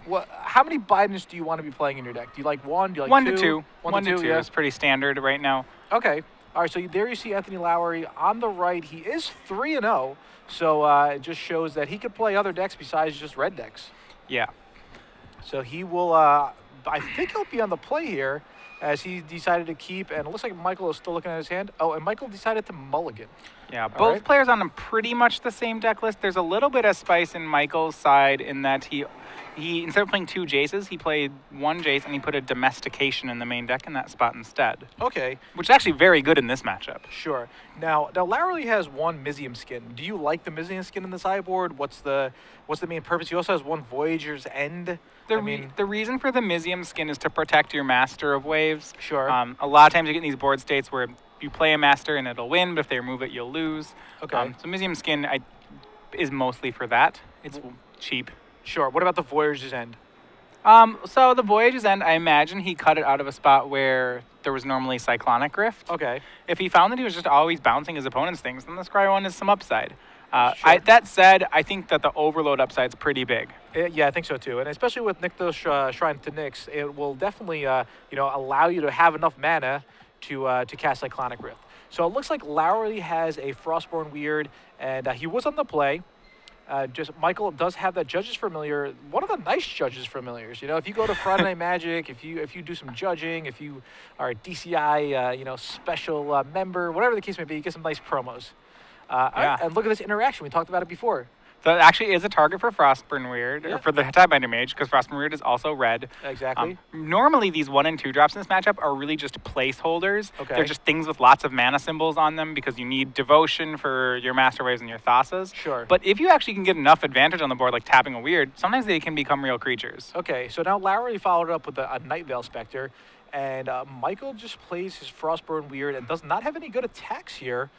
How many Bidens do you want to be playing in your deck? Do you like one? Do you like One two? to two. One to two, yeah. is pretty standard right now. Okay. All right, so there you see Anthony Lowry on the right. He is 3-0, so it just shows that he could play other decks besides just red decks. Yeah. So he will, I think he'll be on the play here as he decided to keep, and it looks like Michael is still looking at his hand. Oh, and Michael decided to mulligan. Yeah, both players on pretty much the same deck list. There's a little bit of spice in Michael's side in that he instead of playing 2 Jaces, he played 1 Jace and he put a Domestication in the main deck in that spot instead. Okay. Which is actually very good in this matchup. Sure. Now Lowry has 1 Mizium skin. Do you like the Mizium skin in the sideboard? What's the main purpose? He also has 1 Voyager's End. The reason for the Mizium skin is to protect your Master of Waves. Sure. A lot of times you get in these board states where you play a Master and it'll win, but if they remove it, you'll lose. Okay. So Mizium skin is mostly for that. It's cheap. Sure. What about the Voyager's End? So the Voyage's End, I imagine he cut it out of a spot where there was normally Cyclonic Rift. Okay. If he found that he was just always bouncing his opponent's things, then the Scry one is some upside. Sure. That said, I think that the Overload upside's pretty big. Yeah, I think so too. And especially with Nykthos Shrine to Nyx, it will definitely allow you to have enough mana to cast Cyclonic Rift. So it looks like Lowry has a Frostborn Weird, and he was on the play. Michael does have that Judge's Familiar, one of the nice Judge's Familiars. If you go to Friday Night Magic, if you do some judging, if you are a DCI, special member, whatever the case may be, you get some nice promos. Yeah. And look at this interaction. We talked about it before. That actually is a target for Frostburn Weird, or for the Tidebinder Mage, because Frostburn Weird is also red. Exactly. Normally, these 1 and 2 drops in this matchup are really just placeholders. Okay. They're just things with lots of mana symbols on them because you need Devotion for your Master Waves and your Thasas. Sure. But if you actually can get enough advantage on the board, like tapping a Weird, sometimes they can become real creatures. Okay, so now Lowry followed up with a Night Veil Spectre, and Michael just plays his Frostburn Weird and does not have any good attacks here.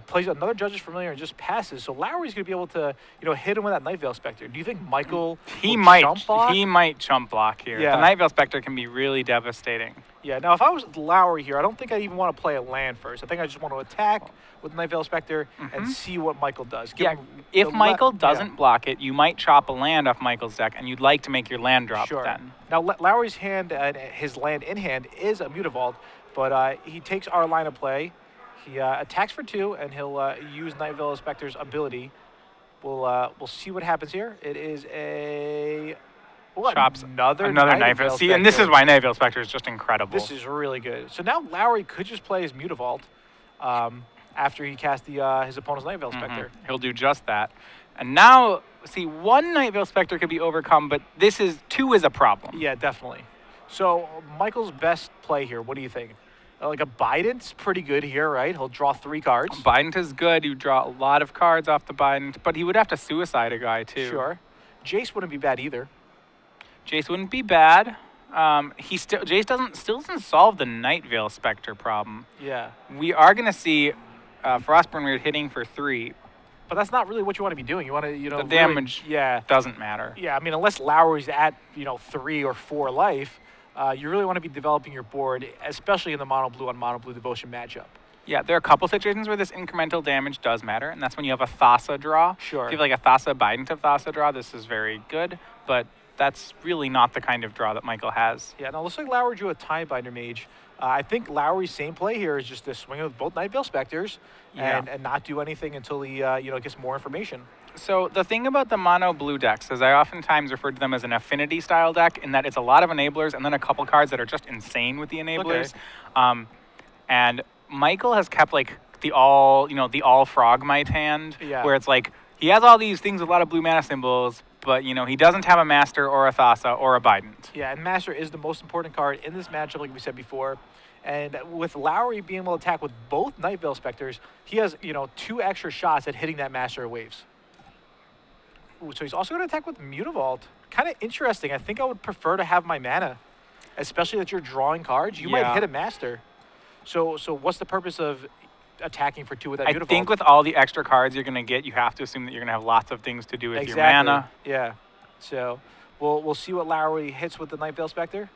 Plays another Judge's Familiar and just passes. So Lowry's going to be able to, hit him with that Night Veil Spectre. Do you think Michael chump block? He might chump block here. Yeah. The Night Veil Spectre can be really devastating. Yeah, now if I was Lowry here, I don't think I'd even want to play a land first. I think I just want to attack with Night Veil Spectre and see what Michael does. If Michael doesn't block it, you might chop a land off Michael's deck, and you'd like to make your land drop then. Now, Lowry's hand, his land in hand is a Mutavault, but he takes our line of play. He attacks for 2, and he'll use Night Veil Spectre's ability. We'll see what happens here. It is a chops another Night Veil. See, and this is why Night Veil Spectre is just incredible. This is really good. So now Lowry could just play his Mutavault after he casts his opponent's Night Veil Spectre. He'll do just that. And now, see, 1 Night Veil Spectre could be overcome, but 2 is a problem. Yeah, definitely. So Michael's best play here, what do you think? Like a Bident's pretty good here, right? He'll draw 3 cards. Bident is good. You draw a lot of cards off the Bident, but he would have to suicide a guy too. Sure. Jace wouldn't be bad either. Jace wouldn't be bad. Jace still doesn't solve the Night Veil Spectre problem. Yeah. We are gonna see Frostburn Weird hitting for 3. But that's not really what you want to be doing. You want to, the damage doesn't matter. Yeah, I mean, unless Lowry's at 3 or 4 life. You really want to be developing your board, especially in the mono blue on mono blue devotion matchup. Yeah, there are a couple situations where this incremental damage does matter, and that's when you have a Thassa draw. Sure. If you have like a Thassa Bident of Thassa draw, this is very good, but that's really not the kind of draw that Michael has. Yeah, now it looks like Lowry drew a Tidebinder Mage. I think Lowry's same play here is just to swing with both Night Veil Specters and not do anything until he gets more information. So the thing about the mono blue decks is I oftentimes refer to them as an affinity style deck in that it's a lot of enablers and then a couple cards that are just insane with the enablers. Okay. And Michael has kept like the all Frogmite hand where it's like he has all these things with a lot of blue mana symbols, but he doesn't have a Master or a Thassa or a Bident. Yeah, and Master is the most important card in this matchup, like we said before. And with Lowry being able to attack with both Night Veil Specters, he has 2 extra shots at hitting that Master of Waves. Ooh, so he's also going to attack with Mutavault. Kind of interesting. I think I would prefer to have my mana, especially that you're drawing cards. You might hit a Master. So what's the purpose of attacking for 2 with that Mutavault? I think with all the extra cards you're going to get, you have to assume that you're going to have lots of things to do with your mana. Yeah. So we'll see what Lowry hits with the Night Veil Spectre.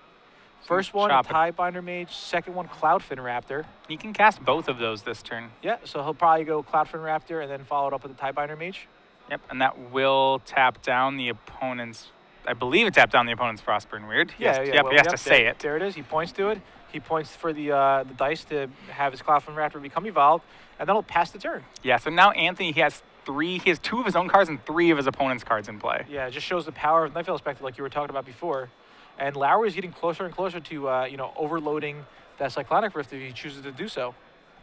First one, Tidebinder Mage. Second one, Cloudfin Raptor. He can cast both of those this turn. Yeah, so he'll probably go Cloudfin Raptor and then follow it up with the Tidebinder Mage. Yep, and that will tap down the opponent's I believe it tapped down the opponent's Frostburn Weird. Yeah, Yes, yeah. yep, Well, he has to say it. There it is. He points to it. He points for the dice to have his Cloudflame Raptor become evolved, and then he'll pass the turn. Yeah, so now Anthony, he has 2 of his own cards and 3 of his opponent's cards in play. Yeah, it just shows the power of Nightveil Spectre, like you were talking about before. And Lowry is getting closer and closer to overloading that Cyclonic Rift if he chooses to do so.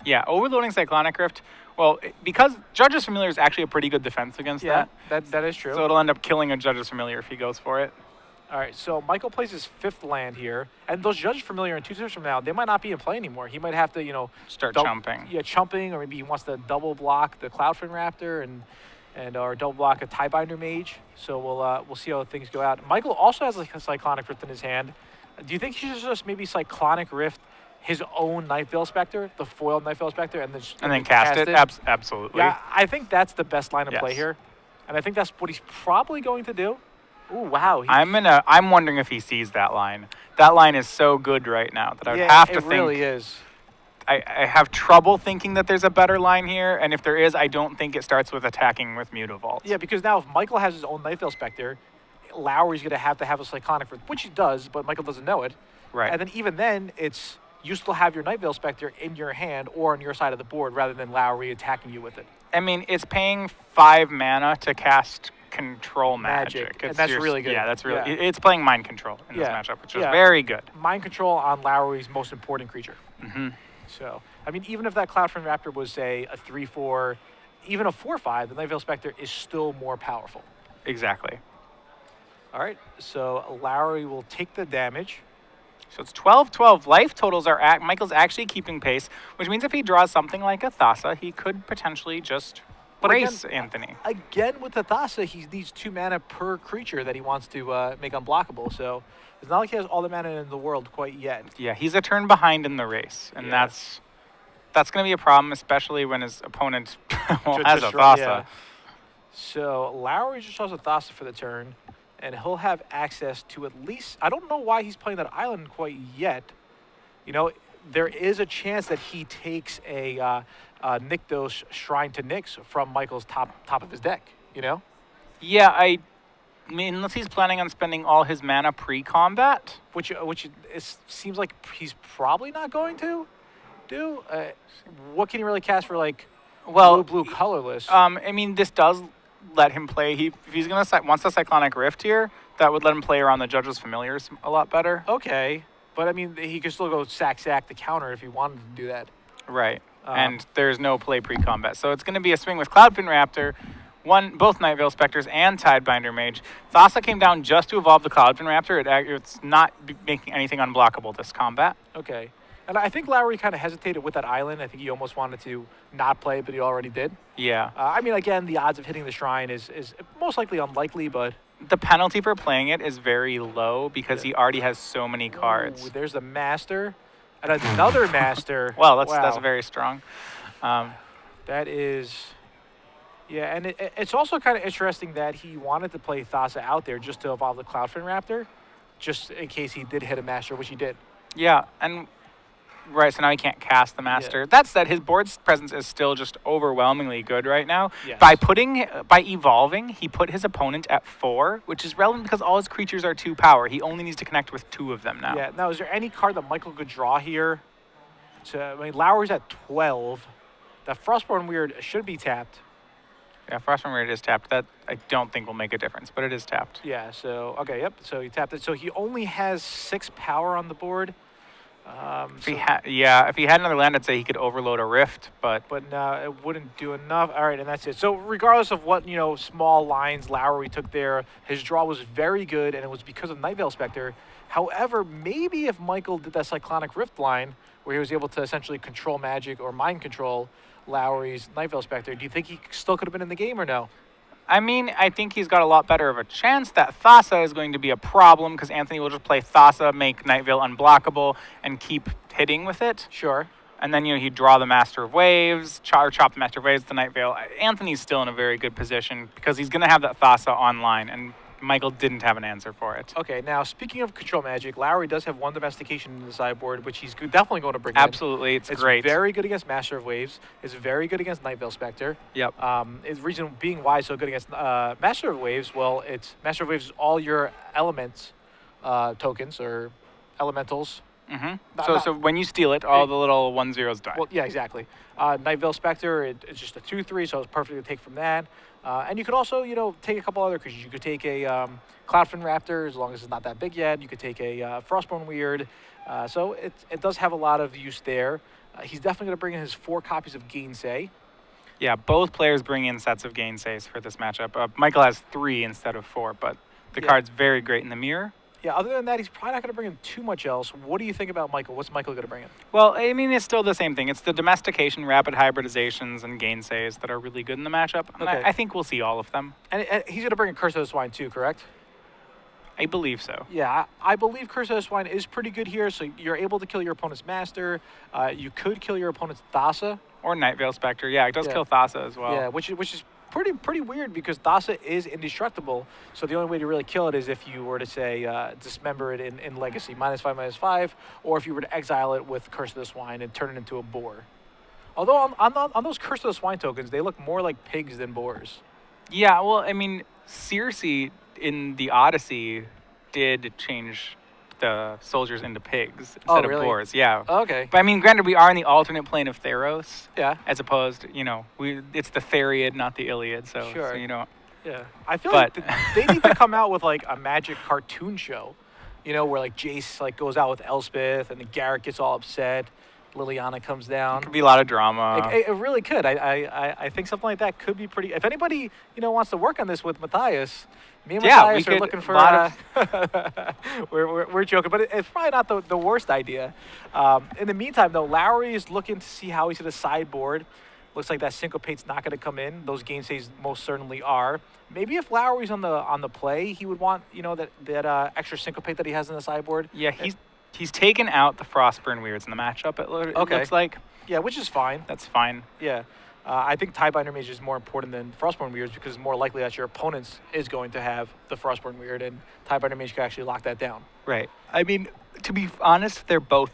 Yeah, overloading Cyclonic Rift. Well, because Judge's Familiar is actually a pretty good defense against that. That is true. So it'll end up killing a Judge's Familiar if he goes for it. All right, so Michael plays his 5th land here, and those Judges Familiar in 2 turns from now, they might not be in play anymore. He might have to, start chumping. Yeah, chumping, or maybe he wants to double block the Cloudfin Raptor or double block a Tiebinder Mage. So we'll see how things go out. Michael also has like a Cyclonic Rift in his hand. Do you think he should just maybe Cyclonic Rift his own Nightveil Spectre, the foiled Nightveil Spectre, and then cast it? Absolutely. Yeah, I think that's the best line of play Yes. here, and I think that's what he's probably going to do. Ooh, wow. I'm wondering if he sees that line. That line is so good right now that I would have to think. It really is. I have trouble thinking that there's a better line here, and if there is, I don't think it starts with attacking with Mutavault. Yeah, because now if Michael has his own Nightveil Spectre, Lowry's going to have a Cyclonic Rift, which he does, but Michael doesn't know it. Right. And then even then, you still have your Nightveil Spectre in your hand or on your side of the board rather than Lowry attacking you with it. I mean, it's paying 5 mana to cast Control Magic. And that's really good. Yeah, that's really. Yeah. It's playing Mind Control in this matchup, which is Yeah. very good. Mind Control on Lowry's most important creature. Mm-hmm. So, I mean, even if that Cloudfin Raptor was, say, a 3/4, even a 4/5, the Nightveil Spectre is still more powerful. Exactly. All right, so Lowry will take the damage. So it's 12-12. Life totals are Michael's actually keeping pace, which means if he draws something like a Thassa, he could potentially just race Anthony. Again, with the Thassa, he needs 2 mana per creature that he wants to make unblockable. So it's not like he has all the mana in the world quite yet. Yeah, he's a turn behind in the race, and that's going to be a problem, especially when his opponent has a Thassa. Yeah. So Lowry just draws a Thassa for the turn, and he'll have access to at least... I don't know why he's playing that island quite yet. There is a chance that he takes a Nykthos Shrine to Nyx from Michael's top of his deck, Yeah, I mean, unless he's planning on spending all his mana pre-combat. Which seems like he's probably not going to do. What can he really cast for, blue colorless? I mean, this does let him play. If he's going to wants the Cyclonic Rift here, that would let him play around the Judge's Familiars a lot better. Okay, but I mean, he could still go sack the counter if he wanted to do that. Right, and there's no play pre-combat. So it's going to be a swing with Cloudfin Raptor, both Nightveil Spectres and Tidebinder Mage. Thassa came down just to evolve the Cloudfin Raptor. It's not making anything unblockable this combat. Okay. And I think Lowry kind of hesitated with that island. I think he almost wanted to not play, but he already did. Yeah. I mean, again, the odds of hitting the shrine is most likely unlikely, but... The penalty for playing it is very low because he already has so many cards. Ooh, there's the Master and another Master. Well, that's very strong. That is... Yeah, and it's also kind of interesting that he wanted to play Thassa out there just to evolve the Cloudfin Raptor, just in case he did hit a Master, which he did. Yeah, and... Right, so now he can't cast the Master. Yeah. That said, his board's presence is still just overwhelmingly good right now. Yes. By evolving, he put his opponent at 4, which is relevant because all his creatures are 2 power. He only needs to connect with 2 of them now. Yeah. Now, is there any card that Michael could draw here? Lowry's at 12. That Frostborn Weird should be tapped. Yeah, Frostborn Weird is tapped. That I don't think will make a difference, but it is tapped. Yeah. So yep. So he tapped it. So he only has 6 power on the board. If he had another land, I'd say he could overload a Rift, but no, it wouldn't do enough. All right, and that's it. So regardless of what small lines Lowry took there, his draw was very good, and it was because of Nightveil Spectre. However, maybe if Michael did that Cyclonic Rift line, where he was able to essentially control magic or mind control Lowry's Nightveil Spectre, do you think he still could have been in the game or no? I mean, I think he's got a lot better of a chance. That Thassa is going to be a problem because Anthony will just play Thassa, make Nightveil unblockable, and keep hitting with it. Sure. And then, he'd draw the Master of Waves, chop the Master of Waves, the Nightveil. Anthony's still in a very good position because he's going to have that Thassa online. And Michael didn't have an answer for it. Okay, now speaking of control magic, Lowry does have one domestication in the sideboard, which he's definitely going to bring Absolutely, in. it's great. It's very good against Master of Waves. It's very good against Night Veil Spectre. Yep. The reason being why it's so good against Master of Waves, well, it's Master of Waves is all your elements tokens or elementals. Mm-hmm. So when you steal it, all the little 1/0s die. Well, yeah, exactly. Night Veil Spectre, it's just a 2/3, so it's perfect to take from that. And you could also, take a couple other creatures. You could take a Cloudfin Raptor, as long as it's not that big yet. You could take a Frostborn Weird. So it does have a lot of use there. He's definitely going to bring in his 4 copies of Gainsay. Yeah, both players bring in sets of Gainsays for this matchup. Michael has 3 instead of 4, but the card's very great in the mirror. Yeah, other than that, he's probably not going to bring in too much else. What do you think about Michael? What's Michael going to bring in? Well, I mean, it's still the same thing. It's the domestication, rapid hybridizations, and gainsays that are really good in the matchup. And Okay. I think we'll see all of them. And he's going to bring in Curse of the Swine too, correct? I believe so. Yeah, I believe Curse of the Swine is pretty good here. So you're able to kill your opponent's Master. You could kill your opponent's Thassa. Or Night Veil Spectre. Yeah, it does kill Thassa as well. Yeah, which is pretty weird because Thassa is indestructible. So the only way to really kill it is if you were to say dismember it in Legacy, -5/-5, or if you were to exile it with Curse of the Swine and turn it into a boar. Although on those Curse of the Swine tokens, they look more like pigs than boars. Yeah, well, I mean, Circe in the Odyssey did change the soldiers into pigs instead of boars. Yeah. Oh, okay. But I mean, granted, we are in the alternate plane of Theros. Yeah. As opposed, it's the Theriad, not the Iliad. So, Sure. Yeah. I feel like they need to come out with like a magic cartoon show, where like Jace like goes out with Elspeth and then Garrett gets all upset. Liliana comes down. Could be a lot of drama. It really could. I think something like that could be pretty. If anybody wants to work on this with Matthias, me and Matthias are looking for. We're joking, but it's probably not the worst idea. In the meantime, though, Lowry is looking to see how he's going to sideboard. Looks like that Syncopate's not going to come in. Those Gainsays most certainly are. Maybe if Lowry's on the play, he would want that extra Syncopate that he has in the sideboard. Yeah, he's taken out the Frostburn Weirds in the matchup. It looks like. Yeah, which is fine. That's fine. Yeah. I think Tiebinder Mage is more important than Frostborn Weirds because it's more likely that your opponent is going to have the Frostborn Weird, and Tiebinder Mage can actually lock that down. Right. I mean, to be honest, they're both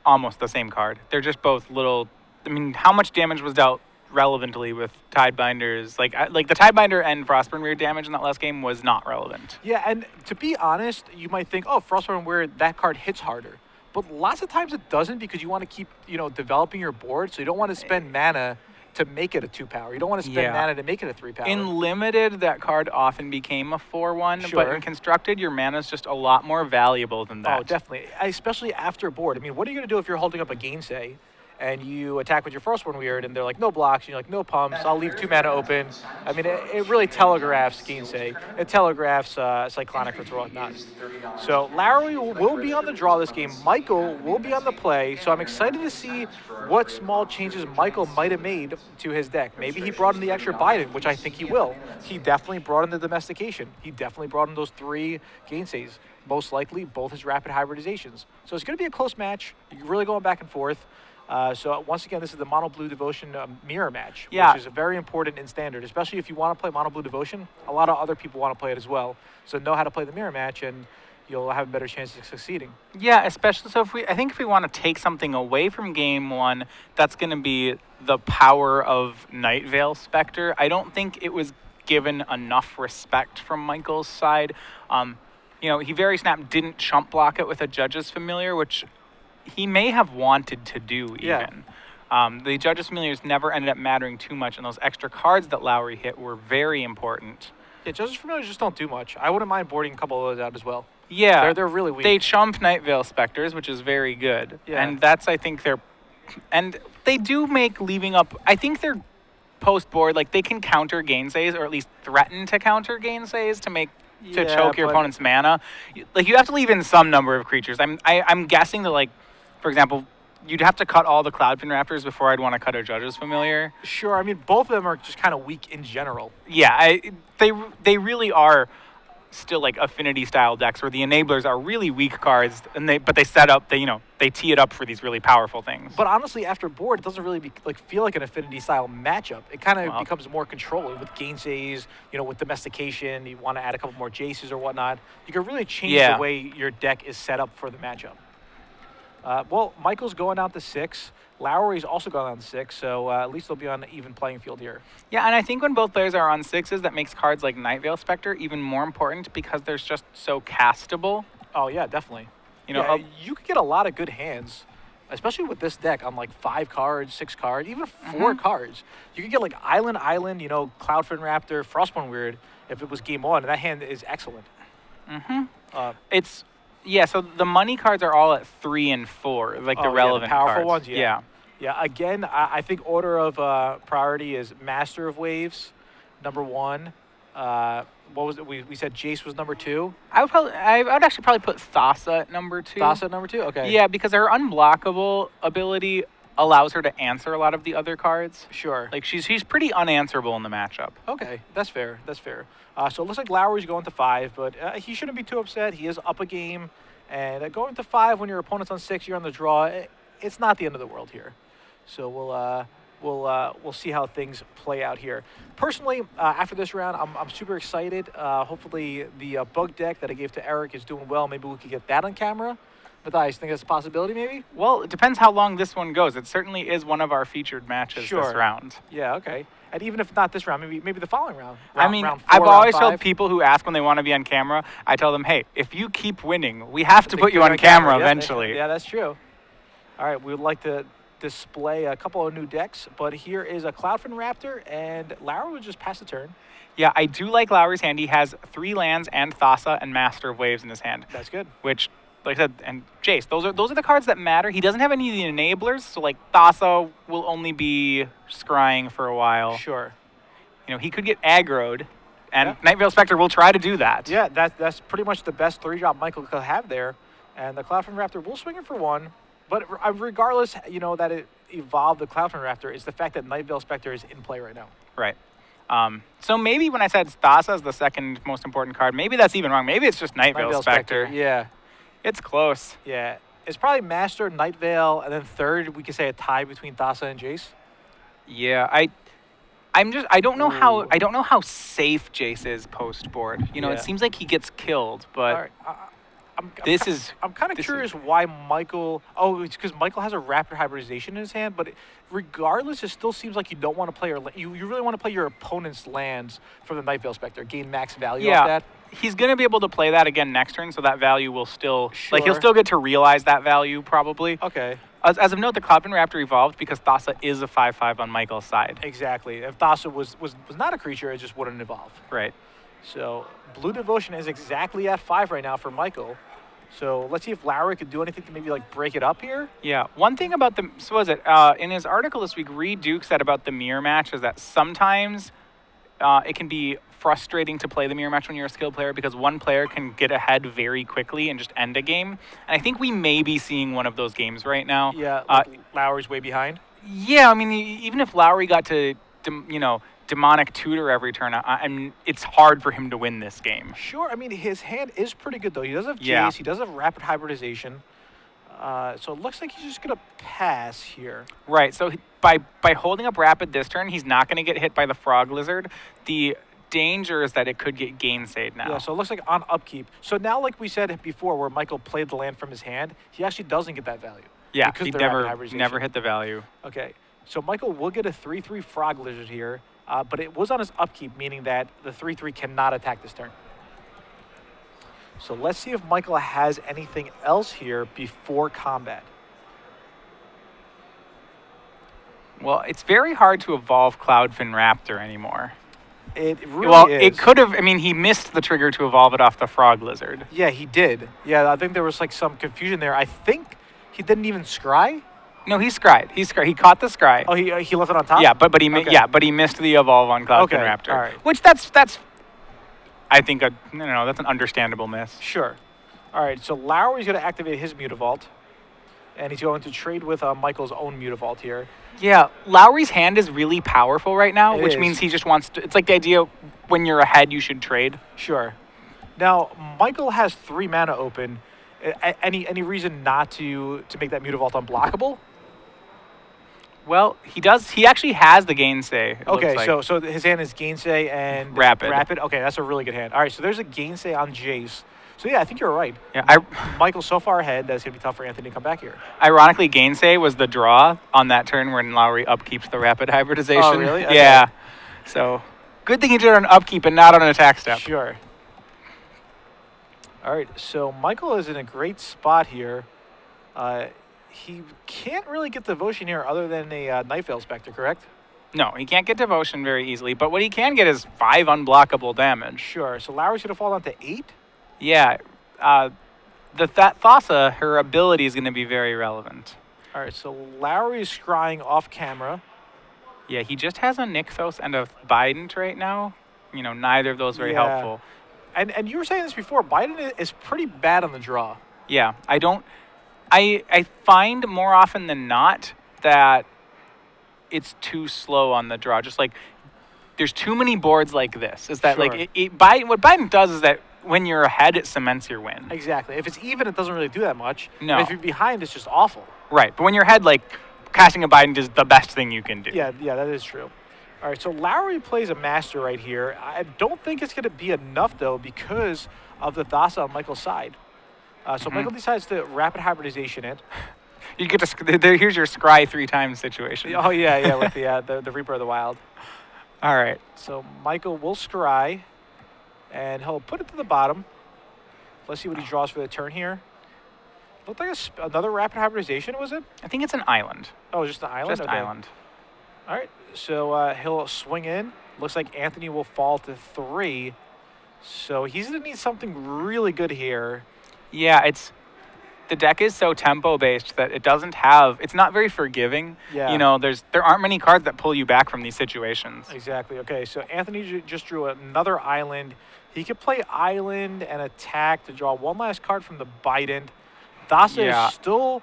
almost the same card. They're just both little. I mean, how much damage was dealt relevantly with Tidebinders? Like the Tidebinder and Frostburn Weird damage in that last game was not relevant. Yeah, and to be honest, you might think, oh, Frostborn Weird, that card hits harder. But lots of times it doesn't because you want to keep, developing your board, so you don't want to spend mana to make it a 2-power. You don't want to spend mana to make it a 3-power. In Limited, that card often became a 4/1, Sure. but in Constructed, your mana is just a lot more valuable than that. Oh, definitely. Especially after board. I mean, what are you going to do if you're holding up a Gainsay and you attack with your Frostborn Weird and they're like, no blocks, and you're like, no pumps, I'll leave 2 mana open. I mean, it really telegraphs Gainsay. It telegraphs Cyclonic or whatnot. So Lowry will be on the draw this game. Michael will be on the play, so I'm excited to see what small changes Michael might have made to his deck. Maybe he brought in the extra Biden, which I think he will. He definitely brought in the domestication. He definitely brought in those 3 Gainsays. Most likely, both his rapid hybridizations. So it's going to be a close match. You're really going back and forth. So once again, this is the Mono Blue Devotion mirror match, which is very important in Standard, especially if you want to play Mono Blue Devotion. A lot of other people want to play it as well. So know how to play the mirror match, and you'll have a better chance of succeeding. Yeah, especially so I think if we want to take something away from game 1, that's going to be the power of Night Veil Spectre. I don't think it was given enough respect from Michael's side. He very snap didn't chump block it with a Judge's Familiar, which he may have wanted to do even. The Judge's Familiars never ended up mattering too much, and those extra cards that Lowry hit were very important. Yeah, Judge's Familiars just don't do much. I wouldn't mind boarding a couple of those out as well. Yeah. They're really weak. They chump Night Veil Spectres, which is very good. Yeah. And that's, I think, and they do make leaving up, I think they're post-board, like they can counter Gainsays, or at least threaten to counter Gainsays to choke your opponent's mana. Like, you have to leave in some number of creatures. I'm guessing that, like, for example, you'd have to cut all the Cloudfin Raptors before I'd want to cut a Judge's Familiar. Sure, I mean, both of them are just kind of weak in general. Yeah, they really are. still like affinity style decks where the enablers are really weak cards, and they set up they tee it up for these really powerful things. But honestly, after board, it doesn't really feel like an affinity style matchup. It kind of Well. becomes more controlling with gainsays, with domestication. You want to add a couple more Jaces or whatnot. You can really change Yeah. the way your deck is set up for the matchup. Well, Michael's going down to 6. Lowry's also going down to 6, so at least they'll be on an even playing field here. Yeah, and I think when both players are on 6s, that makes cards like Night Veil Spectre even more important because they're just so castable. Oh, yeah, definitely. Yeah, You could get a lot of good hands, especially with this deck on like 5 cards, 6 cards, even 4 cards. You could get like Island, Cloudfin Raptor, Frostborn Weird if it was game 1, and that hand is excellent. So the money cards are all at 3 and 4, like the relevant powerful cards. ones. Yeah. Again, I think order of priority is Master of Waves, number 1. What was it? We said Jace was number 2. I would actually probably put Thassa at number 2. Thassa at number 2. Okay. Yeah, because her unblockable ability allows her to answer a lot of the other cards. Sure. Like she's pretty unanswerable in the matchup. Okay, that's fair. So it looks like Lowry's going to 5, but he shouldn't be too upset. He is up a game, and going to 5 when your opponent's on 6, you're on the draw. It's not the end of the world here. So we'll see how things play out here. Personally, after this round, I'm super excited. Hopefully the bug deck that I gave to Eric is doing well. Maybe we could get that on camera. Matthias, think that's a possibility, maybe? Well, it depends how long this one goes. It certainly is one of our featured matches this round. Yeah, okay. And even if not this round, maybe the following round. Round 4, I've always round 5. told people who ask when they want to be on camera, I tell them, hey, if you keep winning, we have to put you on camera eventually. Yeah, that's true. All right, we would like to display a couple of new decks, but here is a Cloudfin Raptor, and Lowry would just pass the turn. Yeah, I do like Lowry's hand. He has 3 lands and Thassa and Master of Waves in his hand. That's good. Which, like I said, and Jace, those are the cards that matter. He doesn't have any of the enablers, so like Thassa will only be scrying for a while. Sure. He could get aggroed, and Night Veil Spectre will try to do that. Yeah, that's pretty much the best 3-drop Michael could have there, and the Cloudfin Raptor will swing it for 1. But regardless, that it evolved the Cloudfin Raptor is the fact that Night Veil Spectre is in play right now. Right. So maybe when I said Thassa is the second most important card, maybe that's even wrong. Maybe it's just Night Veil Spectre. Yeah. It's close. Yeah. It's probably Master, Night Veil, and then third, we could say a tie between Thassa and Jace. Yeah, I don't know how safe Jace is post board. It seems like he gets killed, but all right. I'm kind of curious why Michael. Oh, it's because Michael has a rapid hybridization in his hand. But regardless, it still seems like you don't want to play you really want to play your opponent's lands from the Night Veil Spectre, gain max value off that. He's going to be able to play that again next turn, so that value will still he'll still get to realize that value probably. Okay. As of note, the Cloudfin Raptor evolved because Thassa is a 5/5 on Michael's side. Exactly. If Thassa was not a creature, it just wouldn't evolve. Right. So Blue Devotion is exactly at 5 right now for Michael. So let's see if Lowry could do anything to maybe break it up here. Yeah. One thing about in his article this week, Reed Duke said about the mirror match is that sometimes it can be frustrating to play the mirror match when you're a skilled player because one player can get ahead very quickly and just end a game. And I think we may be seeing one of those games right now. Yeah, Lowry's way behind. Yeah, I mean, even if Lowry got to, demonic tutor every turn, it's hard for him to win this game. Sure, I mean, his hand is pretty good, though. He does have Jace, he does have rapid hybridization. So it looks like he's just going to pass here. Right, so by holding up rapid this turn, he's not going to get hit by the Frog Lizard. The danger is that it could get gainsayed now. Yeah, so it looks like on upkeep. So now, like we said before, where Michael played the land from his hand, he actually doesn't get that value. Yeah, he never hit the value. Okay, so Michael will get a 3/3 Frog Lizard here, but it was on his upkeep, meaning that the 3/3 cannot attack this turn. So let's see if Michael has anything else here before combat. Well, it's very hard to evolve Cloudfin Raptor anymore. It really is. It could have. I mean, he missed the trigger to evolve it off the Frog Lizard. Yeah, he did. Yeah, I think there was some confusion there. I think he didn't even scry. No, he scryed. He caught the scry. Oh, he left it on top. Yeah, but he missed the evolve on Cloudfin Raptor. All right. Which that's I think that's an understandable miss. Sure. All right. So Lowry's going to activate his Mutavault, and he's going to trade with Michael's own Mutavault here. Yeah, Lowry's hand is really powerful right now, which means he just wants to. It's like the idea when you're ahead, you should trade. Sure. Now, Michael has 3 mana open. Any reason not to make that Mutavault unblockable? Well, he does. He actually has the Gainsay. It looks Okay, like. so his hand is Gainsay and Rapid. Rapid. Okay, that's a really good hand. All right, so there's a Gainsay on Jace. So yeah, I think you're right. Yeah, Michael's so far ahead that it's gonna be tough for Anthony to come back here. Ironically, Gainsay was the draw on that turn when Lowry upkeeps the rapid hybridization. Oh, really? Okay. Yeah. So good thing he did it on upkeep and not on an attack step. Sure. All right, so Michael is in a great spot here. He can't really get devotion here other than a Night Veil Spectre, correct? No, he can't get devotion very easily, but what he can get is 5 unblockable damage. Sure. So Lowry's gonna fall down to 8. Yeah. That Thassa, her ability is going to be very relevant. All right, so Lowry is scrying off camera. Yeah, he just has a Nykthos and a Bident right now. You know, neither of those very helpful. And you were saying this before, Biden is pretty bad on the draw. Yeah, I find more often than not that it's too slow on the draw. Just like there's too many boards like this. Is that Sure. like what Biden does is that when you're ahead, it cements your win. Exactly. If it's even, it doesn't really do that much. No. And if you're behind, it's just awful. Right, but when you're ahead, like casting a Bident is the best thing you can do. Yeah, that is true. All right, so Lowry plays a Master right here. I don't think it's going to be enough, though, because of the Thassa on Michael's side. So Michael decides to rapid hybridization it. You get to here's your scry 3 times situation. Oh, yeah, with the Reaper of the Wild. All right. So Michael will scry, and he'll put it to the bottom. Let's see what he draws for the turn here. Looked like another rapid hybridization, was it? I think it's an island. Oh, just an island? Just Okay. island. All right, so he'll swing in. Looks like Anthony will fall to 3. So he's going to need something really good here. Yeah, the deck is so tempo based that it's not very forgiving. Yeah. You know, there aren't many cards that pull you back from these situations. Exactly. Okay, so Anthony just drew another island. He could play island and attack to draw one last card from the Bident. Thassa is still,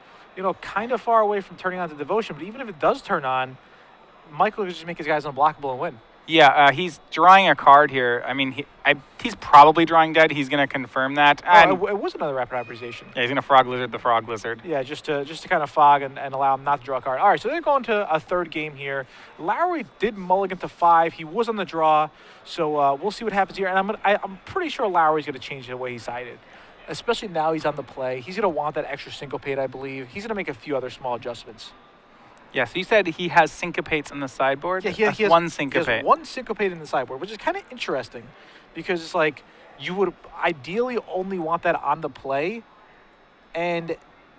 kind of far away from turning on to Devotion, but even if it does turn on, Michael could just make his guys unblockable and win. Yeah, he's drawing a card here. I mean, he's probably drawing dead. He's going to confirm that. And It was another rapid hybridization. yeah, he's going to Frog Lizard the Frog Lizard. Yeah, just to kind of fog and allow him not to draw a card. All right, so they're going to a third game here. Lowry did mulligan to 5. He was on the draw, so we'll see what happens here. And I'm pretty sure Lowry's going to change the way he sided, especially now he's on the play. He's going to want that extra syncopate, I believe. He's going to make a few other small adjustments. Yeah, so you said he has syncopates on the sideboard? Yeah, he has one syncopate. He has one syncopate in the sideboard, which is kind of interesting because it's like you would ideally only want that on the play and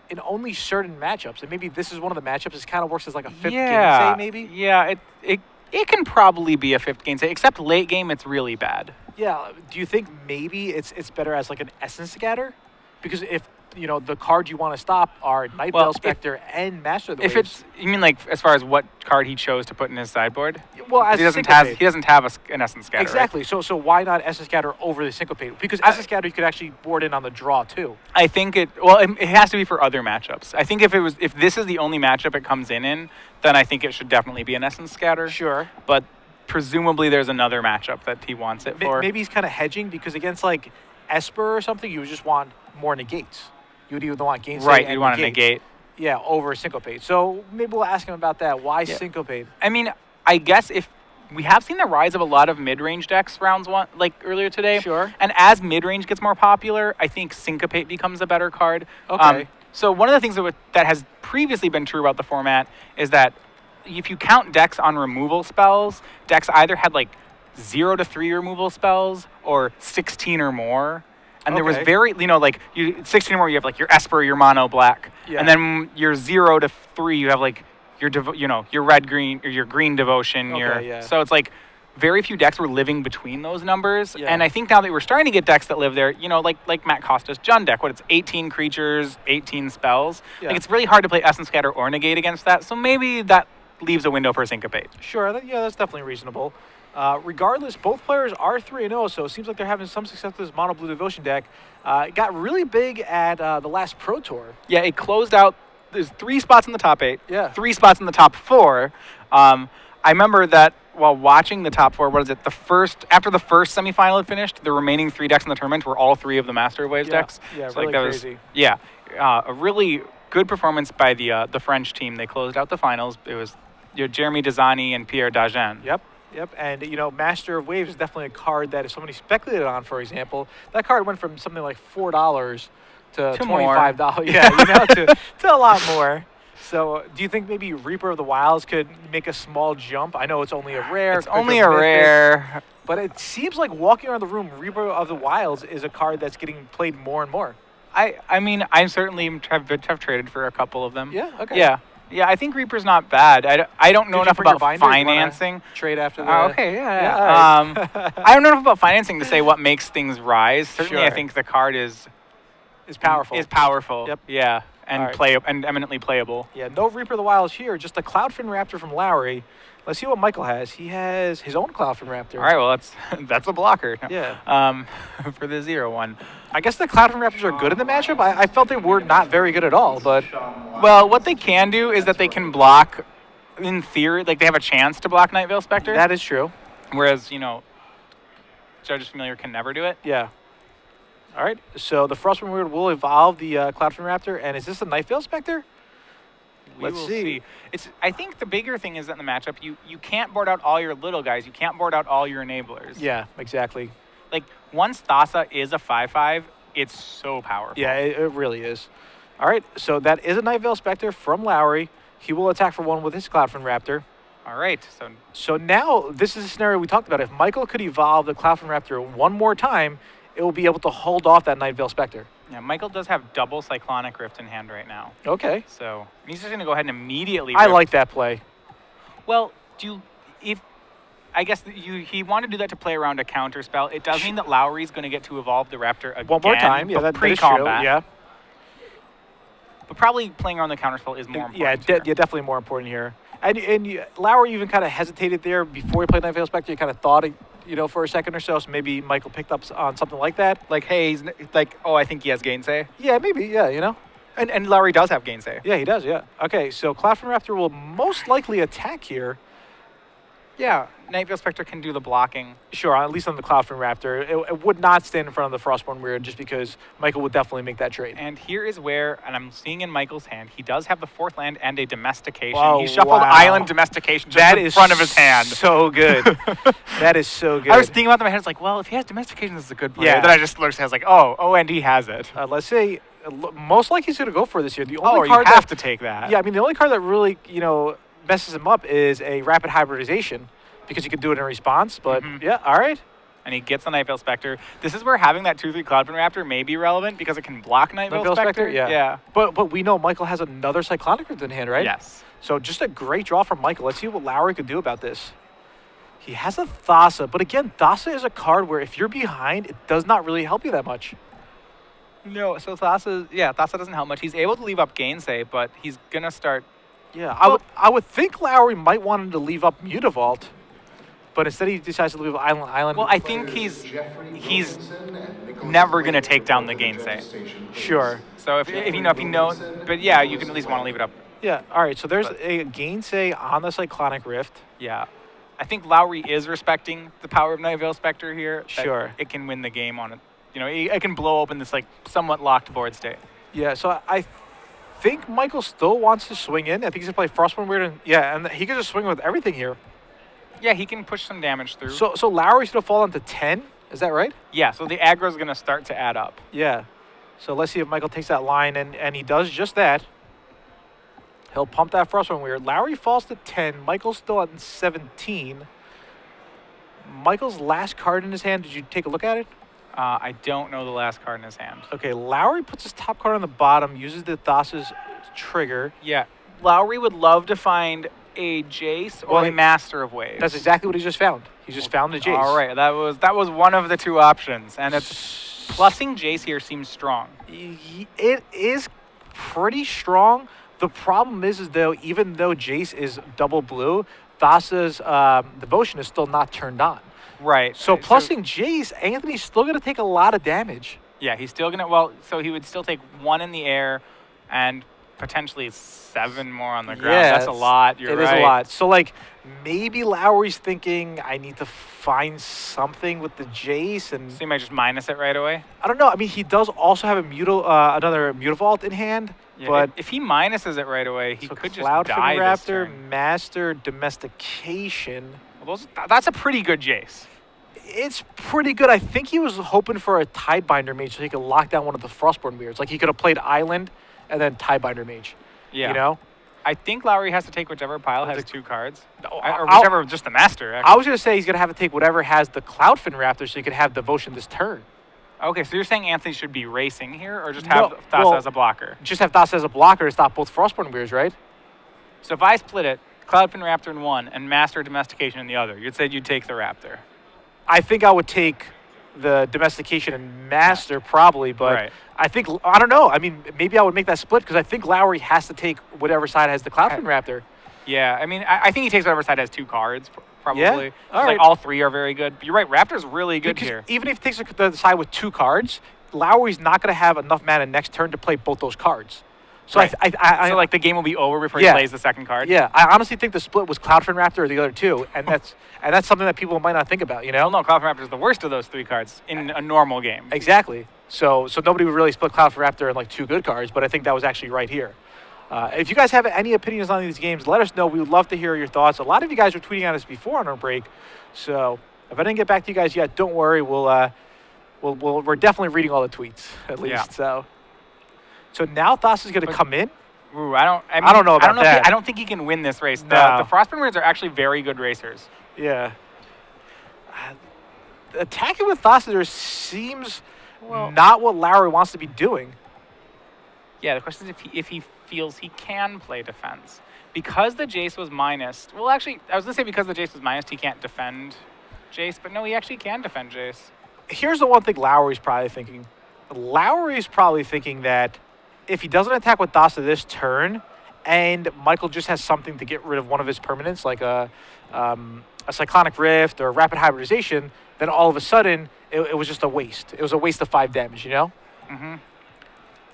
in only certain matchups. And maybe this is one of the matchups. It kind of works as like a fifth Gainsay, maybe? Yeah, it can probably be a fifth Gainsay, except late game it's really bad. Yeah. Do you think maybe it's better as like an Essence Scatter? Because if the cards you want to stop are Night Veil Spectre and Master of the Waves. You mean like as far as what card he chose to put in his sideboard? Well, as he doesn't have an Essence Scatter. Exactly. Right? So why not Essence Scatter over the Syncopate? Because Essence Scatter you could actually board in on the draw too. I think it has to be for other matchups. I think if this is the only matchup it comes in, then I think it should definitely be an Essence Scatter. Sure. But presumably there's another matchup that he wants it for. Maybe he's kind of hedging because against like Esper or something, you would just want more negates. You would either want Gainsay right, you want to negate. Yeah, over Syncopate. So maybe we'll ask him about that. Why Syncopate? I mean, I guess if we have seen the rise of a lot of mid-range decks rounds one like earlier today. Sure. And as mid-range gets more popular, I think Syncopate becomes a better card. Okay. So one of the things that has previously been true about the format is that if you count decks on removal spells, decks either had like 0 to 3 removal spells or 16 or more. And there was 16 or more, you have like your Esper, your mono black. Yeah. And then your 0 to 3, you have like your red green or your green devotion. So it's like very few decks were living between those numbers. Yeah. And I think now that we're starting to get decks that live there, like Matt Costa's Jund deck, it's 18 creatures, 18 spells. Yeah. Like it's really hard to play Essence Scatter or negate against that. So maybe that leaves a window for Syncopate. Sure, that's definitely reasonable. Regardless, both players are 3-0, so it seems like they're having some success with this mono blue devotion deck. It got really big at the last Pro Tour. Yeah, it closed out. There's 3 spots in the top 8. Yeah. 3 spots in the top 4. I remember that while watching the top four, what is it? After the first semifinal had finished, the remaining 3 decks in the tournament were all 3 of the Master of Waves decks. Yeah, so really that crazy. a really good performance by the French team. They closed out the finals. It was Jeremy Dezani and Pierre Dagen. Yep. And, Master of Waves is definitely a card that if somebody speculated on, for example, that card went from something like $4 to $25. Yeah, to a lot more. So do you think maybe Reaper of the Wilds could make a small jump? I know it's only a rare. It's only a rare. But it seems like walking around the room, Reaper of the Wilds is a card that's getting played more and more. I mean, I certainly have traded for a couple of them. Yeah, okay. Yeah, I think Reaper's not bad. I don't know enough about financing. Trade after that. Okay, yeah. I don't know enough about financing to say what makes things rise. Certainly, Sure. I think the card is powerful. Is powerful. Yep. Yeah, and All and eminently playable. Yeah, no Reaper of the Wilds here, just a Cloudfin Raptor from Lowry. Let's see what Michael has. He has his own Cloudfin Raptor. All right, well, that's a blocker. Yeah. For the 0-1. I guess the Cloudfin Raptors are good in the matchup. I felt they were not very good at all, but Well, what they can do is that they can block, in theory, like they have a chance to block Night Veil Spectre. that is true. Whereas, Judge's Familiar can never do it. Yeah. All right, so the Frostborn Weird will evolve the Cloudfin Raptor, and is this a Night Veil Spectre? Let's will see. I think the bigger thing is that in the matchup, you can't board out all your little guys. You can't board out all your enablers. Yeah, exactly. Like, once Thassa is a 5/5, it's so powerful. Yeah, it really is. All right, so that is a Night Veil Spectre from Lowry. He will attack for 1 with his Cloudfin Raptor. All right, So now, this is a scenario we talked about. If Michael could evolve the Cloudfin Raptor 1 more time, it will be able to hold off that Night Veil Spectre. yeah, Michael does have double Cyclonic Rift in hand right now. Okay. So he's just going to go ahead and immediately I rift. like that play. Well, I guess he wanted to do that to play around a counter spell. It does mean that Lowry's going to get to evolve the Raptor again. One more time. Yeah, that is true. pre-combat. Yeah. But probably playing around the counter spell is more important. Yeah, definitely more important here. And Lowry even kind of hesitated there before he played Night Veil Spectre. He kind of thought, for a second or so. So maybe Michael picked up on something like that. Like, hey, he's like, oh, I think he has Gainsay. Yeah, maybe. Yeah, And Lowry does have Gainsay. Yeah, he does. Yeah. Okay, so Cloudfin Raptor will most likely attack here. Yeah, Night Veil Spectre can do the blocking. Sure, at least on the Cloudfin Raptor. It would not stand in front of the Frostborn Weird just because Michael would definitely make that trade. And here is where, and I'm seeing in Michael's hand, he does have the 4th land and a Domestication. Oh, He shuffled wow. Island Domestication just in front of his hand. So good. That is so good. I was thinking about that in my head. It's like, well, if he has Domestication, this is a good play. Yeah. Then I just looked and I was like, oh, and he has it. Let's say, most likely he's going to go for this here. The only You card have to take that. Yeah, I mean, the only card that really, messes him up is a Rapid Hybridization because you can do it in response. But, yeah, all right. And he gets the Night Veil Spectre. This is where having that 2/3 Cloudfin Raptor may be relevant because it can block Night Veil Spectre. Yeah. But we know Michael has another Cyclonic Rift in hand, right? Yes. So just a great draw from Michael. Let's see what Lowry could do about this. He has a Thassa, but again, Thassa is a card where if you're behind, it does not really help you that much. No, so Thassa doesn't help much. He's able to leave up Gainsay, but he's going to start... Yeah, I would think Lowry might want him to leave up Mutavault, but instead he decides to leave Island. Well, I think he's never going to take down the Gainsay. Sure. So if you know, but yeah, you can at least want to leave it up. Yeah, all right, so there's a Gainsay on the Cyclonic Rift. Yeah. I think Lowry is respecting the power of Night Veil Spectre here. Sure. It can win the game on it. It can blow open this somewhat locked board state. Yeah, so I think Michael still wants to swing in. I think he's going to play Frostborn Weird, and he can just swing with everything here. Yeah, he can push some damage through. So Lowry's going to fall into 10, is that right? Yeah, so the aggro's going to start to add up. Yeah. So let's see if Michael takes that line, and he does just that. He'll pump that Frostborn Weird. Lowry falls to 10. Michael's still at 17. Michael's last card in his hand, did you take a look at it? I don't know the last card in his hand. Okay, Lowry puts his top card on the bottom, uses the Thassa's trigger. Yeah, Lowry would love to find a Jace or a Master of Waves. That's exactly what he just found. He just found the Jace. All right, that was one of the 2 options, and it's plussing Jace here seems strong. It is pretty strong. The problem is though, even though Jace is double blue, Thassa's Devotion is still not turned on. Right. So plussing Jace, Anthony's still going to take a lot of damage. Yeah, he's still going to, so he would still take 1 in the air, and potentially 7 more on the ground. Yeah, That's a lot. You're it right. is a lot. So like maybe Lowry's thinking I need to find something with the Jace, and So you might just minus it right away. I don't know. I mean, he does also have a another Mutavault in hand, Yeah, but if he minuses it right away, he so could just Cloudfin die this Raptor, turn. Master, Domestication. Well, that's a pretty good Jace. It's pretty good. I think he was hoping for a Tidebinder Mage so he could lock down one of the Frostborn weirds. Like he could have played Island and then Tidebinder Mage. Yeah. You know? I think Lowry has to take whichever pile has The- 2 cards. No, Or whichever, just the master. Actually. I was going to say he's going to have to take whatever has the Cloudfin Raptor so he could have Devotion this turn. Okay, so you're saying Anthony should be racing here, or just No, have Thassa well- as a blocker? Just have Thassa as a blocker to stop both Frostborn weirds, right? So if I split it, Cloudfin Raptor in one and Master Domestication in the other, you'd say you'd take the Raptor. I think I would take the Domestication and Master probably, but Right. I think, I don't know. I mean, maybe I would make that split because I think Lowry has to take whatever side has the Cloudfin Raptor. Yeah, I mean, I think he takes whatever side has 2 cards, probably. Yeah? All All like right. all 3 are very good. But you're right, Raptor's really good Because here. even if he takes the side with 2 cards, Lowry's not going to have enough mana next turn to play both those cards. So Right. I So like the game will be over before Yeah. he plays the second card? yeah, I honestly think the split was Cloudfin Raptor or the other two, and that's something that people might not think about, you know? Well, no, Cloudfin Raptor is the worst of those 3 cards in a normal game. Exactly. So nobody would really split Cloudfin Raptor in like 2 good cards, but I think that was actually right here. If you guys have any opinions on these games, let us know. We would love to hear your thoughts. A lot of you guys were tweeting at us before on our break, so if I didn't get back to you guys yet, don't worry. We're definitely reading all the tweets at least. Yeah. So now Thassa is going to come in. Ooh, I don't know about that. I don't think he can win this race. No. The Frostburn Weirds are actually very good racers. Yeah. Attacking with Thassa there seems not what Lowry wants to be doing. Yeah, the question is if he feels he can play defense. Because the Jace was minus. Well, actually, I was going to say because the Jace was minus, he can't defend Jace. But no, he actually can defend Jace. Here's the one thing Lowry's probably thinking. Lowry's probably thinking that if he doesn't attack with Thassa this turn, and Michael just has something to get rid of one of his permanents, like a Cyclonic Rift or Rapid Hybridization, then all of a sudden, it was just a waste. It was a waste of 5 damage, you know? Mm-hmm.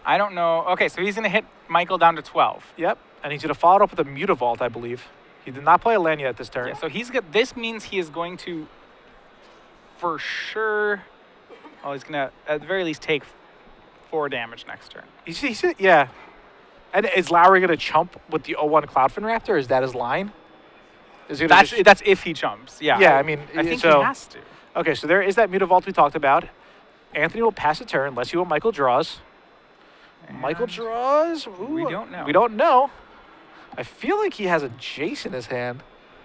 I don't know. Okay, so he's going to hit Michael down to 12. Yep. And he's going to follow it up with a Mutavault, I believe. He did not play a land yet this turn. Yeah, so this means he is going to, for sure, he's going to, at the very least, take 4 damage next turn. Yeah. And is Lowry going to chump with the 0-1 Cloudfin Raptor? Is that his line? Is he gonna just- That's if he chumps. Yeah. Yeah, I mean, I think so- he has to. Okay, so there is that Mutavault we talked about. Anthony will pass a turn. Let's see what Michael draws. Michael And draws. Ooh, we don't know. We don't know. I feel like he has a Jace in his hand.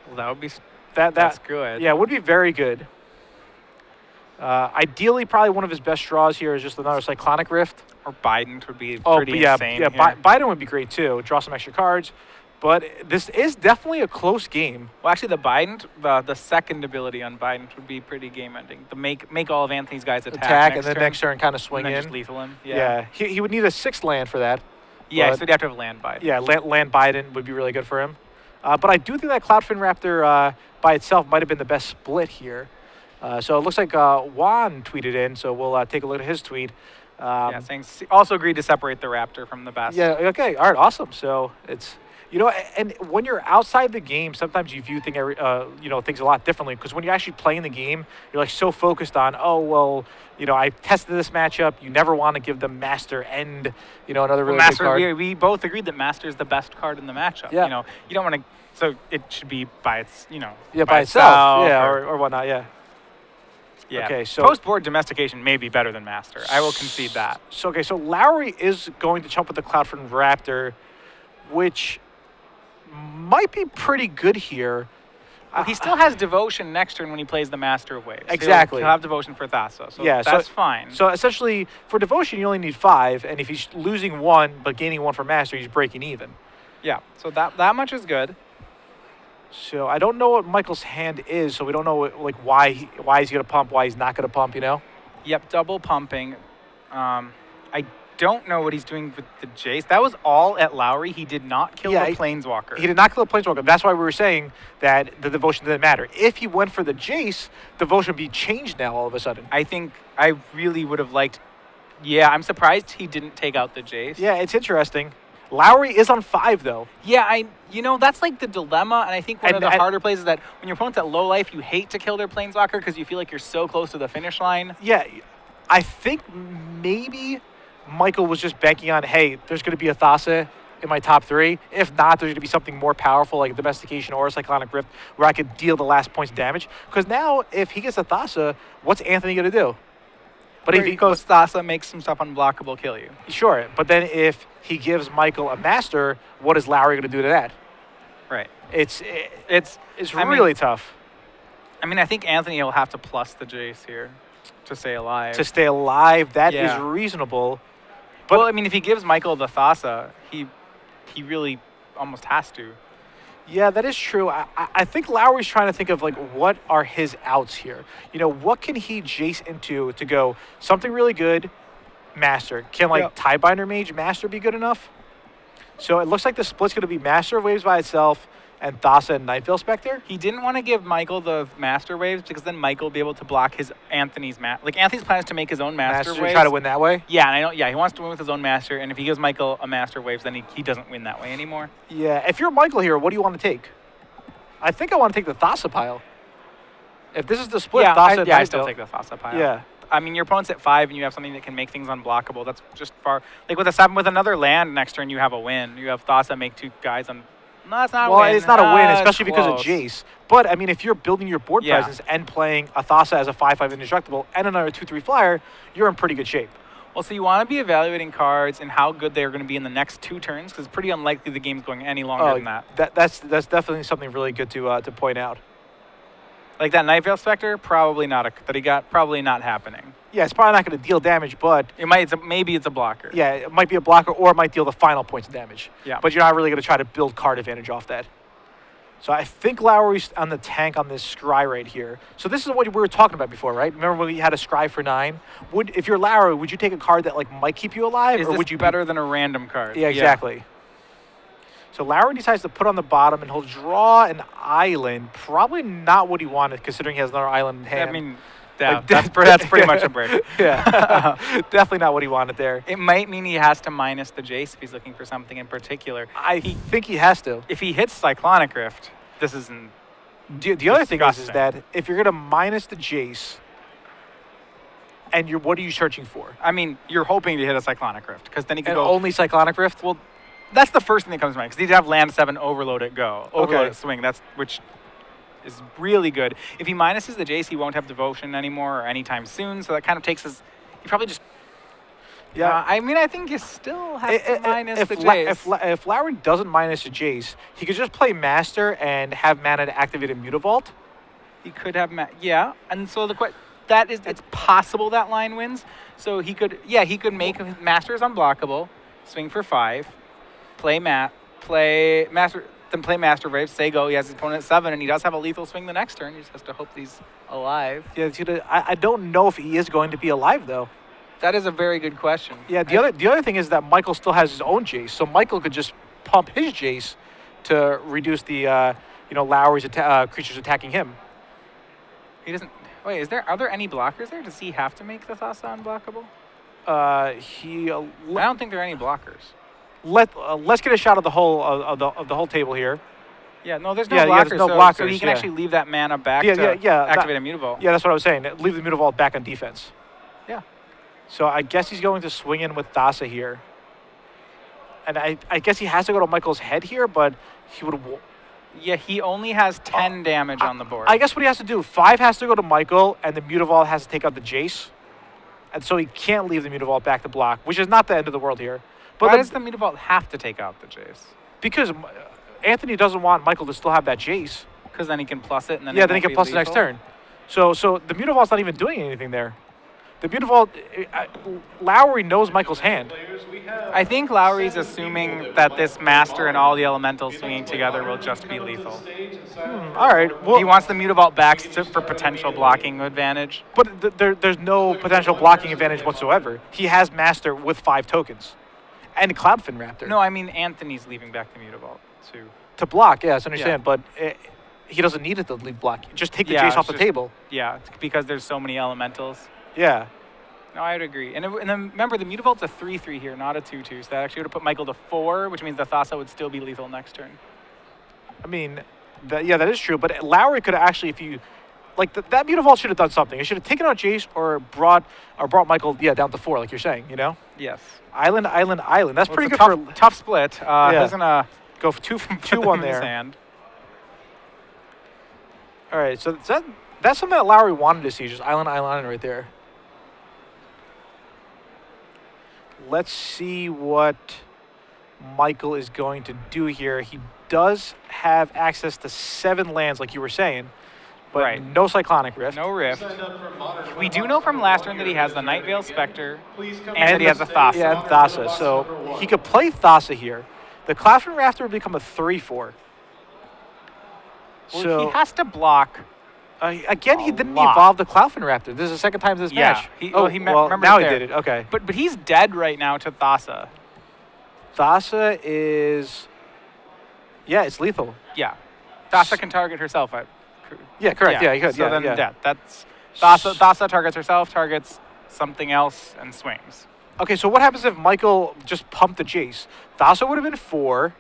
Well, that would be That's that's good. Yeah, it would be very good. Ideally, probably one of his best draws here is just another Cyclonic Rift. Or Biden would be Oh, pretty but yeah, insane. yeah. here. Biden would be great too. Draw some extra cards. But this is definitely a close game. Well, actually, the Biden, the second ability on Biden would be pretty game-ending. To make all of Anthony's guys attack And then next turn kind of swing and then in. just lethal him. Yeah. He would need a 6th land for that. Yeah, but- so you'd have to have land Biden. Yeah, land Biden would be really good for him. But I do think that Cloudfin Raptor by itself might have been the best split here. So it looks like Juan tweeted in, so we'll take a look at his tweet. Yeah, saying also agreed to separate the Raptor from the best. Yeah, okay, all right, awesome. So it's, you know, and when you're outside the game, sometimes you view things a lot differently, because when you're actually playing the game, you're like so focused on, oh, well, you know, I tested this matchup. You never want to give them Master and, you know, another really good Master, card. we both agreed that Master is the best card in the matchup. Yeah. You know, you don't want to, so it should be by its, you know. Yeah, by itself. Yeah, or or whatnot, yeah. yeah. Okay, so- Post-board domestication may be better than Master. I will concede that. So, okay, so Lowry is going to chump with the Cloudfin Raptor, which might be pretty good here. Well, he still has Devotion next turn when he plays the Master of Waves. Exactly. He'll have Devotion for Thassa, so Yeah, so- that's fine. So essentially, for Devotion, you only need 5, and if he's losing 1 but gaining 1 for Master, he's breaking even. yeah, so that much is good. So I don't know what Michael's hand is, so we don't know like why he's going to pump, why he's not going to pump, you know? Yep, double pumping. I don't know what he's doing with the Jace. That was all at Lowry. He did not kill Yeah, the Planeswalker. He did not kill the Planeswalker. That's why we were saying that the Devotion didn't matter. If he went for the Jace, Devotion would be changed now all of a sudden. I think I really would have liked... Yeah, I'm surprised he didn't take out the Jace. Yeah, it's interesting. Lowry is on 5, though. Yeah, that's like the dilemma, and I think one of the And- harder plays is that when your opponent's at low life, you hate to kill their planeswalker because you feel like you're so close to the finish line. Yeah, I think maybe Michael was just banking on, hey, there's going to be a Thassa in my top 3. If not, there's going to be something more powerful like Domestication or a Cyclonic Rift where I could deal the last points of damage. Because now, if he gets a Thassa, what's Anthony going to do? But if he goes Thassa, makes some stuff unblockable, kill you. Sure, but then if he gives Michael a Master, what is Lowry going to do to that? Right. It's I really mean, tough. I mean, I think Anthony will have to plus the Jace here to stay alive. To stay alive, that is Yeah. reasonable. But well, I mean, if he gives Michael the Thassa, he really almost has to. yeah, that is true. I think Lowry's trying to think of, like, what are his outs here? You know, what can he Jace into to go something really good, Master? Can, like, Yep. Tiebinder Mage Master be good enough? So it looks like the split's going to be Master of Waves by itself and Thassa and Nightveil Spectre. He didn't want to give Michael the Master Waves because then Michael will be able to block Anthony's Like, Anthony's plan is to make his own Master Waves. Try to win that way? Yeah, and I know. Yeah, he wants to win with his own Master, and if he gives Michael a Master Waves, then he doesn't win that way anymore. Yeah, if you're Michael here, what do you want to take? I think I want to take the Thassa pile. If this is the split, Thassa and I still Nightveil- take the Thassa pile. Yeah. I mean, your opponent's at 5, and you have something that can make things unblockable. That's just far. Like with a 7 with another land next turn, you have a win. You have Thassa make 2 guys on. No, it's not a Well, win. it's not a win, It's especially because of close. Jace. But, I mean, if you're building your board Yeah. presence and playing a Thassa as a 5/5 indestructible and another 2/3 flyer, you're in pretty good shape. Well, so you want to be evaluating cards and how good they're going to be in the next 2 turns, because it's pretty unlikely the game's going any longer than that. That's definitely something really good to point out. Like that Nightveil Spectre, probably not probably not happening. Yeah, it's probably not going to deal damage, but Maybe it's a blocker. yeah, it might be a blocker or it might deal the final points of damage. Yeah. But you're not really going to try to build card advantage off that. So I think Lowry's on the tank on this Scry right here. So this is what we were talking about before, right? Remember when we had a Scry for 9? If you're Lowry, would you take a card that like might keep you alive, Is or this would you better than a random card? Yeah, exactly. So Lowry decides to put on the bottom, and he'll draw an island. Probably not what he wanted, considering he has another island in hand. I mean, yeah, Like, that's pretty much a brick. Yeah, definitely not what he wanted there. It might mean he has to minus the Jace if he's looking for something in particular. I think he has to. If he hits Cyclonic Rift, this isn't. The other thing is Disgusting. that if you're going to minus the Jace, and what are you searching for? I mean, you're hoping to hit a Cyclonic Rift, because then he could And go. only Cyclonic Rift? Well, that's the first thing that comes to mind, because he'd have land 7, overload it, go. Overload Okay. it, swing. Which is really good. If he minuses the Jace, he won't have Devotion anymore or anytime soon, so that kind of takes his. He probably just. Yeah. I mean, I think you still have to minus the Jace. If Lowry doesn't minus a Jace, he could just play Master and have mana to activate a Mutavault. He could have, yeah, and so it's possible that line wins. So he could make his Masters unblockable, swing for 5, play Master Wave, say go. He has his opponent at 7, and he does have a lethal swing the next turn. He just has to hope he's alive. Yeah, I don't know if he is going to be alive though. That is a very good question. Yeah, the other thing is that Michael still has his own Jace, so Michael could just pump his Jace to reduce the Lowry's creatures attacking him. He doesn't. Wait, are there any blockers there? Does he have to make the Thassa unblockable? I don't think there are any blockers. Let's get a shot of the whole table here. Yeah, no, there's no Yeah, blockers. there's no so blockers, he can yeah. actually leave that mana back Yeah, to yeah, activate a Mutavault. Yeah, that's what I was saying. Leave the Mutavault back on defense. Yeah. So I guess he's going to swing in with Thassa here. And I guess he has to go to Michael's head here, but he would. Yeah, he only has 10 damage on the board. I guess what he has to do, 5 has to go to Michael, and the Mutavault has to take out the Jace. And so he can't leave the Mutavault back to block, which is not the end of the world here. But why does the Mutavault have to take out the Jace? Because Anthony doesn't want Michael to still have that Jace. Because then he can plus it, and then Yeah, then he can plus the next turn. So the Mutavault's not even doing anything there. The Mutavault, Lowry knows Michael's hand. I think Lowry's assuming that this Master and all the Elementals swinging together will just be lethal. All right. Well, He wants the Mutavault back for potential blocking advantage. but there's no potential blocking advantage whatsoever. He has Master with 5 tokens. And Cloudfin Raptor. No, I mean Anthony's leaving back the Mutavault too. To block, yes, I understand. Yeah. But he doesn't need it to leave block. Just take the Yeah, Jace off it's the just- table. Yeah, it's because there's so many Elementals. Yeah. No, I would agree. And then remember, the Mutavolt's a 3/3 here, not a 2/2. So that actually would have put Michael to 4, which means the Thassa would still be lethal next turn. I mean, yeah, that is true. But Lowry could have actually, if you like, that Mutavault should have done something. It should have taken out Jace or brought Michael, down to 4, like you're saying. Yes. Island. That's pretty good tough, for tough split. He's gonna go for 2-1 there. Hand. All right, so that's something that Lowry wanted to see, just island right there. Let's see what Michael is going to do here. He does have access to 7 lands, like you were saying, but no Cyclonic Rift. No Rift. We do know from last turn that he has the Night Veil Spectre, and that he has a Thassa. Yeah, and Thassa. So he could play Thassa here. The Claflin Rafter would become a 3/4. Well, So he has to block. again, he didn't evolve the Claflin Raptor. This is the second time this match. Remember now he there. did it. Okay. But he's dead right now to Thassa. Thassa is, it's lethal. Yeah. Thassa can target herself. Yeah, correct. Yeah, he could. So that's Thassa targets herself, targets something else, and swings. Okay, so what happens if Michael just pumped the Jace? Thassa would have been 4.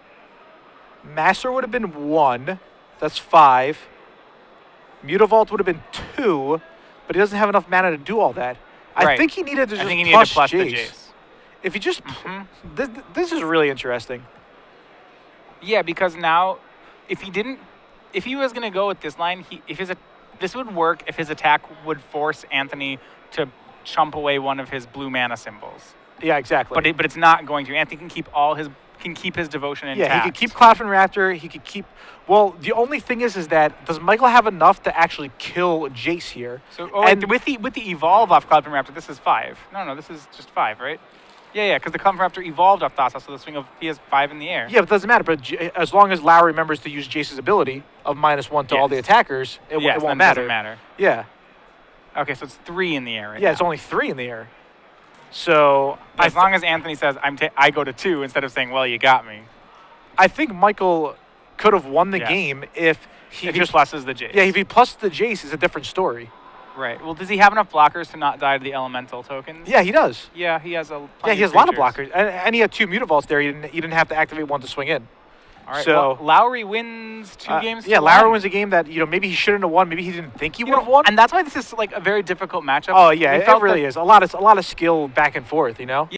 Master would have been 1. That's 5. Mutavault would have been 2, but he doesn't have enough mana to do all that. I think he needed to just plus the Jace. Jace. If he just, this is really interesting. Yeah, because now, if he was going to go with this line, this would work if his attack would force Anthony to chump away one of his blue mana symbols. Yeah, exactly. But it's not going to. Anthony can keep his devotion intact. Yeah, he could keep Claflin Raptor. He could keep. Well, the only thing is that does Michael have enough to actually kill Jace here? So with the evolve off Claflin Raptor, this is 5. No, this is just 5, right? Yeah, because the Claflin Raptor evolved off Thassa, so the swing of he has 5 in the air. Yeah, but it doesn't matter. But as long as Lowry remembers to use Jace's ability of -1 to all the attackers, it won't matter. Doesn't matter. Yeah. Okay, so it's 3 in the air right Yeah, now. it's only 3 in the air. So as long as Anthony says I go to 2 instead of saying, well, you got me. I think Michael could have won the game if he just pluses the Jace. Yeah, if he pluses the Jace, it's a different story. Right. Well, does he have enough blockers to not die to the elemental tokens? Yeah, he does. Yeah, he has he has a lot of blockers, and he had 2 Mutavaults there. He didn't have to activate 1 to swing in. All right. So well, Lowry wins 2 games. Yeah, Lowry wins a game that maybe he shouldn't have won. Maybe he didn't think he would have won. And that's why this is like a very difficult matchup. Oh yeah, it really is. A lot of skill back and forth.